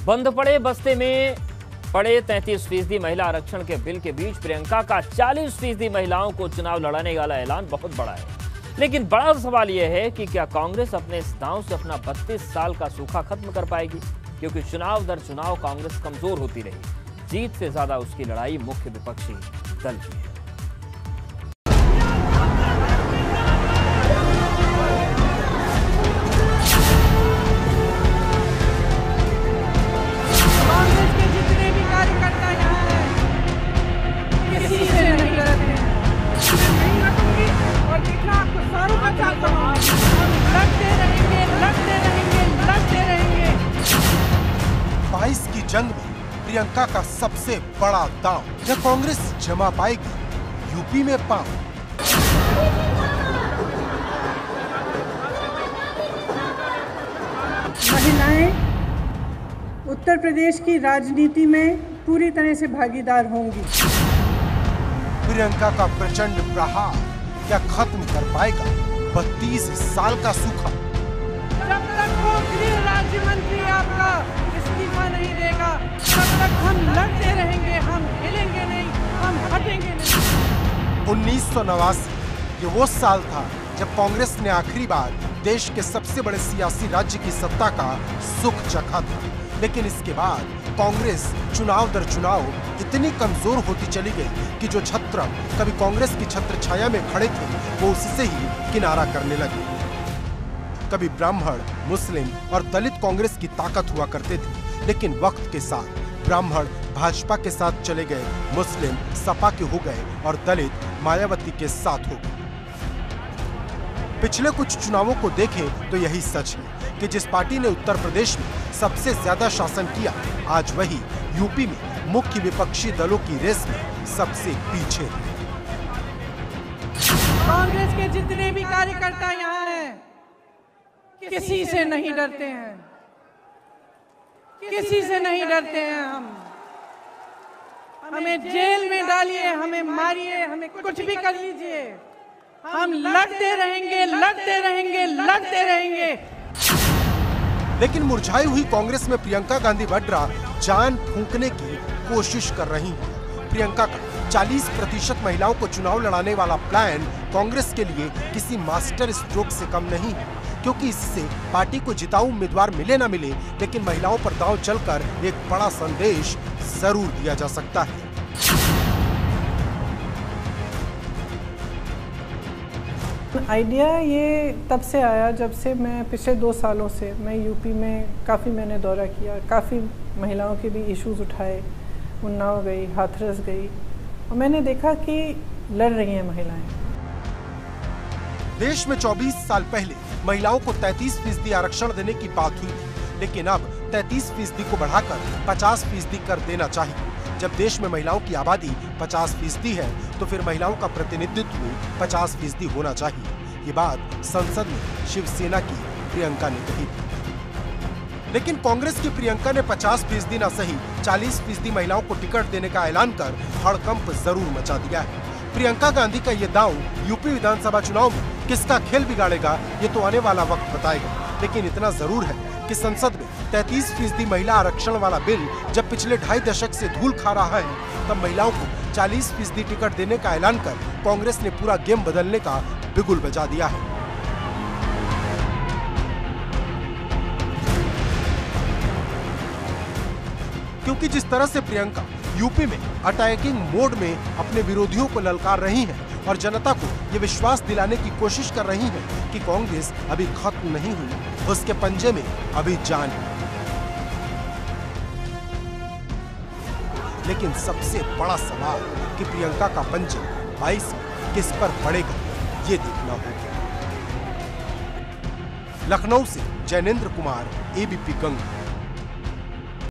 बंद पड़े बस्ते में पड़े 33% महिला आरक्षण के बिल के बीच प्रियंका का 40% महिलाओं को चुनाव लड़ाने वाला ऐलान बहुत बड़ा है। लेकिन बड़ा सवाल यह है कि क्या कांग्रेस अपने इस दांव से अपना 32 साल का सूखा खत्म कर पाएगी, क्योंकि चुनाव दर चुनाव कांग्रेस कमजोर होती रही। जीत से ज्यादा उसकी लड़ाई मुख्य विपक्षी दल की है। की जंग में प्रियंका का सबसे बड़ा दांव, क्या कांग्रेस जमा पाएगी यूपी में पांव? महिलाएं उत्तर प्रदेश की राजनीति में पूरी तरह से भागीदार होंगी। प्रियंका का प्रचंड प्रहार क्या खत्म कर पाएगा 32 साल का सूखा? जब तक वो गृह राज्य मंत्री आपका इस्तीफा नहीं देगा, तब तक हम लड़ते रहेंगे, हम हिलेंगे नहीं, हम हटेंगे नहीं। 1989 ये वो साल था जब कांग्रेस ने आखिरी बार देश के सबसे बड़े सियासी राज्य की सत्ता का सुख चखा था। लेकिन इसके बाद कांग्रेस चुनाव दर चुनाव इतनी कमजोर होती चली गई कि जो छत्र कभी कांग्रेस की छत्र छाया में खड़े थे वो उससे ही किनारा करने लगे। कभी ब्राह्मण, मुस्लिम और दलित कांग्रेस की ताकत हुआ करते थे, लेकिन वक्त के साथ ब्राह्मण भाजपा के साथ चले गए, मुस्लिम सपा के हो गए और दलित मायावती के साथ हो गए। पिछले कुछ चुनावों को देखें तो यही सच है कि जिस पार्टी ने उत्तर प्रदेश में सबसे ज्यादा शासन किया, आज वही यूपी में मुख्य विपक्षी दलों की रेस में सबसे पीछे है। कांग्रेस के जितने भी कार्यकर्ता यहाँ हैं, किसी से नहीं डरते हैं, किसी से नहीं डरते हैं। हम हमें जेल में डालिए, हमें मारिए, हमें कुछ भी कर लीजिए, हम लड़ते रहेंगे, लड़ते रहेंगे, लड़ते रहेंगे। लेकिन मुरझाई हुई कांग्रेस में प्रियंका गांधी वाड्रा जान फूंकने की कोशिश कर रही हैं। प्रियंका का 40% महिलाओं को चुनाव लड़ाने वाला प्लान कांग्रेस के लिए किसी मास्टर स्ट्रोक से कम नहीं है, क्योंकि इससे पार्टी को जिताऊ उम्मीदवार मिले ना मिले, लेकिन महिलाओं पर दांव चलकर एक बड़ा संदेश जरूर दिया जा सकता है। आइडिया ये तब से आया जब से मैं पिछले 2 सालों से मैं यूपी में काफ़ी मैंने दौरा किया, काफ़ी महिलाओं के भी इश्यूज उठाए, उन्नाव गई, हाथरस गई और मैंने देखा कि लड़ रही हैं महिलाएं। देश में 24 साल पहले महिलाओं को 33% आरक्षण देने की बात हुई थी, लेकिन अब 33% को बढ़ाकर 50% कर देना चाहिए। जब देश में महिलाओं की आबादी 50% है तो फिर महिलाओं का प्रतिनिधित्व 50% होना चाहिए। ये बात संसद में शिवसेना की प्रियंका ने कही थी। लेकिन कांग्रेस की प्रियंका ने 50% न सही 40% महिलाओं को टिकट देने का ऐलान कर हड़कंप जरूर मचा दिया है। प्रियंका गांधी का ये दांव यूपी विधानसभा चुनाव में किसका खेल बिगाड़ेगा, ये तो आने वाला वक्त बताएगा। लेकिन इतना जरूर है कि संसद में 33% महिला आरक्षण वाला बिल जब पिछले 2.5 दशक से धूल खा रहा है, तब महिलाओं को 40% टिकट देने का ऐलान कर कांग्रेस ने पूरा गेम बदलने का बिगुल बजा दिया है। क्योंकि जिस तरह से प्रियंका यूपी में अटैकिंग मोड में अपने विरोधियों को ललकार रही हैं और जनता को ये विश्वास दिलाने की कोशिश कर रही हैं कि कांग्रेस अभी खत्म नहीं हुई, उसके पंजे में अभी जान है। लेकिन सबसे बड़ा सवाल कि प्रियंका का पंजा 22 में किस पर पड़ेगा, ये देखना होगा। लखनऊ से जैनेंद्र कुमार, एबीपी गंगा।